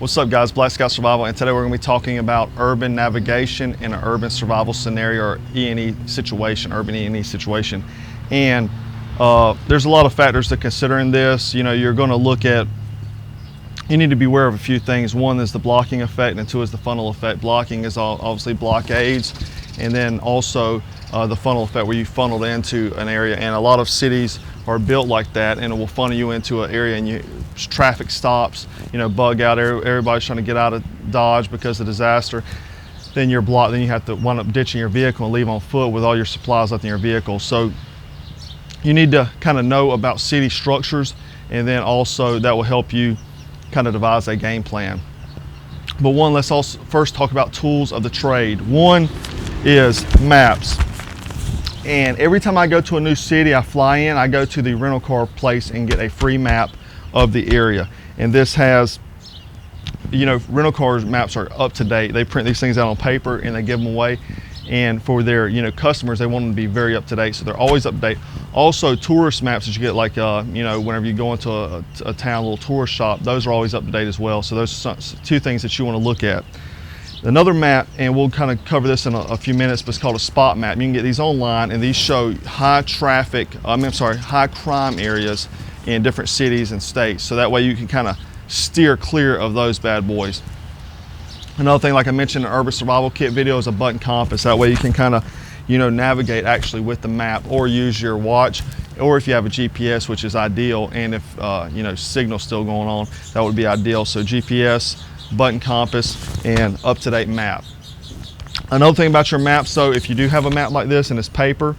What's up, guys? Black Scout Survival, and today we're going to be talking about urban navigation in an urban survival scenario or E&E situation, urban E&E situation. And there's a lot of factors to consider in this. You're going to look at, you need to be aware of a few things. One is the blocking effect, and two is the funnel effect. Blocking is obviously blockades, and then also the funnel effect, where you funneled into an area. And a lot of cities are built like that, and it will funnel you into an area, and traffic stops, bug out. Everybody's trying to get out of Dodge because of disaster. Then you're blocked. Then you have to wind up ditching your vehicle and leave on foot with all your supplies left in your vehicle. So you need to kind of know about city structures, and then also that will help you kind of devise a game plan. But let's also first talk about tools of the trade. One is maps. And every time I go to a new city, I fly in, I go to the rental car place and get a free map of the area. And this has, rental cars maps are up to date. They print these things out on paper and they give them away. And for their, customers, they want them to be very up to date. So they're always up to date. Also, tourist maps that you get, like, whenever you go into a town, little tourist shop, those are always up to date as well. So those are two things that you want to look at. Another map, and we'll kind of cover this in a few minutes, but it's called a spot map. You can get these online, and these show high crime areas in different cities and states. So that way you can kind of steer clear of those bad boys. Another thing, like I mentioned in the Urban Survival Kit video, is a button compass. That way you can kind of, navigate actually with the map, or use your watch, or if you have a GPS, which is ideal, and if, signal's still going on, that would be ideal. So GPS, button compass, and up-to-date map. Another thing about your map, so if you do have a map like this and it's paper,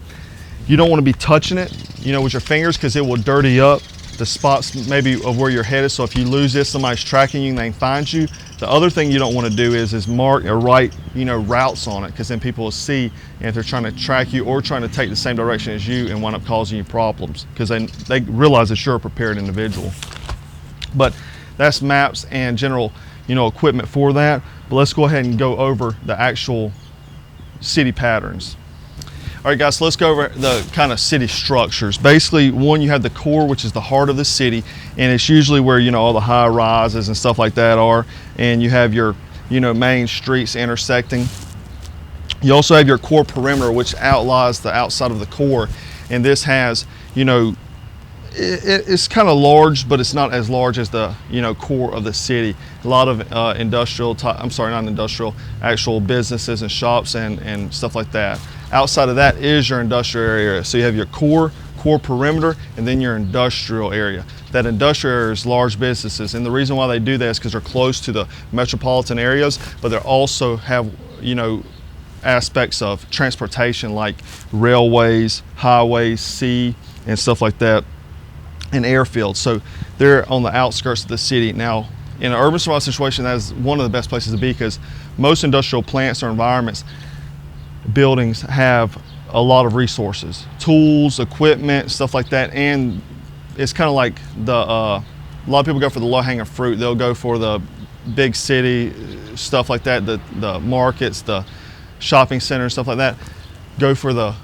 you don't want to be touching it, with your fingers, because it will dirty up the spots maybe of where you're headed. So if you lose this, somebody's tracking you and they can find you. The other thing you don't want to do is mark or write, routes on it, because then people will see, and if they're trying to track you or trying to take the same direction as you, and wind up causing you problems, because they realize that you're a prepared individual. But that's maps and general equipment for that. But let's go ahead and go over the actual city patterns. All right, guys, so let's go over the kind of city structures. Basically, one, you have the core, which is the heart of the city, and it's usually where all the high rises and stuff like that are, and you have your main streets intersecting. You also have your core perimeter, which outlines the outside of the core, and this has it's kind of large, but it's not as large as the core of the city. A lot of actual businesses and shops and stuff like that. Outside of that is your industrial area. So you have your core perimeter, and then your industrial area. That industrial area is large businesses, and the reason why they do that is because they're close to the metropolitan areas, but they also have aspects of transportation, like railways, highways, sea, and stuff like that, and airfields. So they're on the outskirts of the city. Now, in an urban survival situation, that is one of the best places to be, because most industrial plants or environments, buildings, have a lot of resources, tools, equipment, stuff like that. And it's kind of like a lot of people go for the low-hanging fruit. They'll go for the big city stuff like that, the markets, the shopping centers, stuff like that. Go for the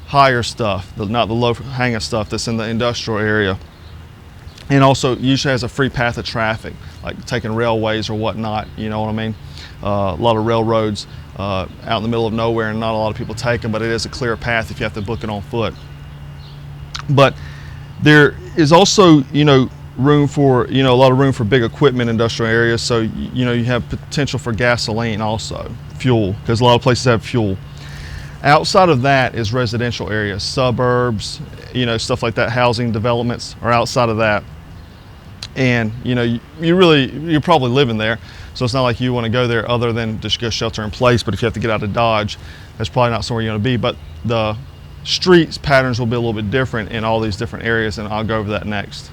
higher stuff, not the low-hanging stuff that's in the industrial area. And also usually has a free path of traffic, like taking railways or whatnot, you know what I mean? A lot of railroads out in the middle of nowhere, and not a lot of people take them, but it is a clear path if you have to book it on foot. But there is also, room for, a lot of room for big equipment in industrial areas. So, you have potential for gasoline also, fuel, because a lot of places have fuel. Outside of that is residential areas, suburbs, stuff like that, housing developments are outside of that. And, you're probably living there. So it's not like you want to go there other than just go shelter in place. But if you have to get out of Dodge, that's probably not somewhere you want to be. But the streets patterns will be a little bit different in all these different areas, and I'll go over that next.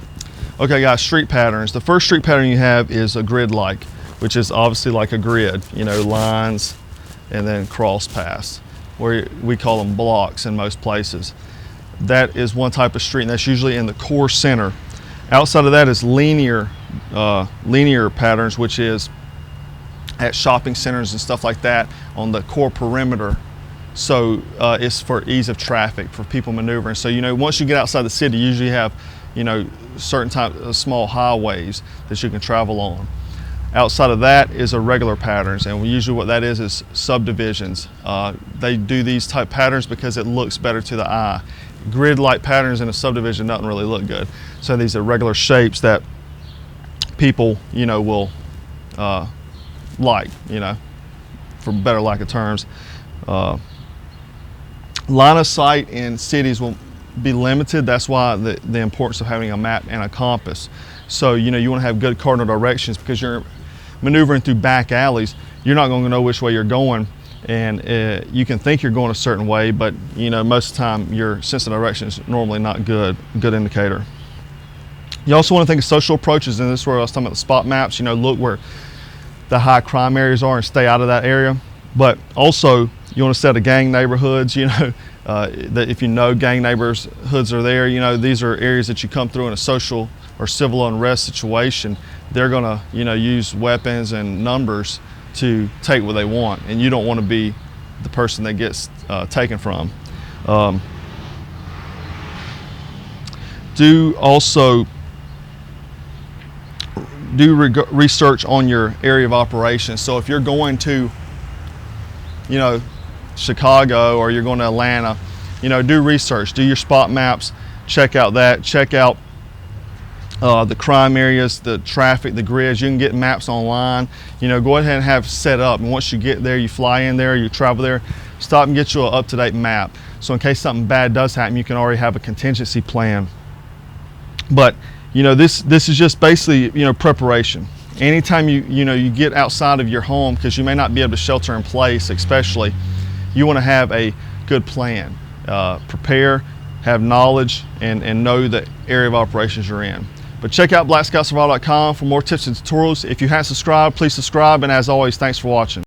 Okay, guys, street patterns. The first street pattern you have is a grid-like, which is obviously like a grid, lines and then cross paths, where we call them blocks in most places. That is one type of street, and that's usually in the core center. Outside of that is linear patterns, which is at shopping centers and stuff like that on the core perimeter. So it's for ease of traffic, for people maneuvering. So once you get outside the city, you usually have certain type of small highways that you can travel on. Outside of that is irregular patterns, and usually what that is subdivisions. They do these type patterns because it looks better to the eye. Grid-like patterns in a subdivision doesn't really look good. So these irregular shapes that people, will like, for better lack of terms. Line of sight in cities will be limited. That's why the importance of having a map and a compass. So you want to have good cardinal directions, because you're maneuvering through back alleys. You're not going to know which way you're going, and you can think you're going a certain way, but most of the time your sense of direction is normally not good indicator. You also want to think of social approaches, and this is where I was talking about the spot maps. Look where the high crime areas are and stay out of that area. But also you want to set a gang neighborhoods, that if gang neighborhoods are there, these are areas that you come through in a social or civil unrest situation. They're going to use weapons and numbers to take what they want, and you don't want to be the person that gets taken from. Do research on your area of operation. So if you're going to Chicago, or you're going to Atlanta, do research, do your spot maps, check out the crime areas, the traffic, the grids. You can get maps online. Go ahead and have set up, and once you get there, you fly in there, you travel there, stop and get you an up-to-date map. So in case something bad does happen, you can already have a contingency plan. But this is just basically preparation. Anytime you get outside of your home, because you may not be able to shelter in place, especially, you want to have a good plan. Prepare, have knowledge, and know the area of operations you're in. But check out blackscoutsurvival.com for more tips and tutorials. If you haven't subscribed, please subscribe, and as always, thanks for watching.